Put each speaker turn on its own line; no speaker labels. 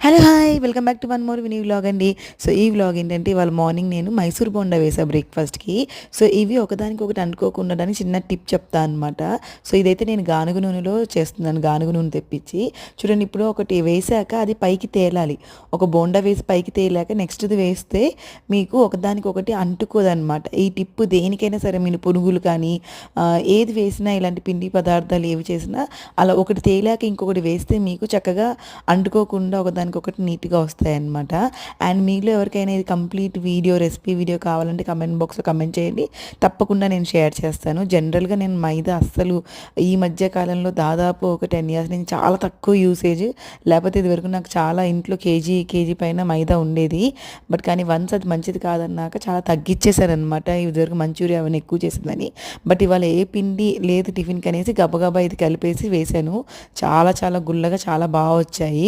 Hello hi welcome back to one more Vini vlog అండి. So ఈ vlog ఏంటంటే ఇవాళ మార్నింగ్ నేను మైసూర్ బోండా వేసా బ్రేక్ఫాస్ట్కి. సో ఇవి ఒకదానికొకటి అంటుకోకుండా ఉండడానికి చిన్న టిప్ చెప్తా అనమాట. సో ఇదైతే నేను గానుగ నూనెలో చేస్తున్నాను, గానుగ నూనె తెప్పించి. చూడండి, ఇప్పుడు ఒకటి వేసాక అది పైకి తేలాలి. ఒక బోండా వేసి పైకి తేలాక నెక్స్ట్ది వేస్తే మీకు ఒకదానికొకటి అంటుకోదనమాట. ఈ టిప్ దేనికైనా సరే, మీరు పునుగులు కానీ ఏది వేసినా, ఇలాంటి పిండి పదార్థాలు ఏవి చేసినా అలా ఒకటి తేలాక ఇంకొకటి వేస్తే మీకు చక్కగా అంటుకోకుండా ఒకదానికొకటి నీట్గా వస్తాయన్నమాట. అండ్ మీలో ఎవరికైనా ఇది కంప్లీట్ వీడియో, రెసిపీ వీడియో కావాలంటే కమెంట్ బాక్స్లో కమెంట్ చేయండి, తప్పకుండా నేను షేర్ చేస్తాను. జనరల్గా నేను మైదా అస్సలు ఈ మధ్య కాలంలో దాదాపు ఒక 10 ఇయర్స్ నుంచి చాలా తక్కువ యూసేజ్. లేకపోతే ఇది వరకు నాకు చాలా ఇంట్లో కేజీ పైన మైదా ఉండేది. బట్ కానీ వన్స్ అది మంచిది కాదన్నాక చాలా తగ్గించేశారనమాట. ఇది వరకు మంచూరియా అవన్నీ ఎక్కువ చేసిందని. బట్ ఇవాళ ఏ పిండి లేదు టిఫిన్కి అనేసి గబగబా ఇది కలిపేసి వేశాను. చాలా చాలా గుల్లగా చాలా బాగా వచ్చాయి.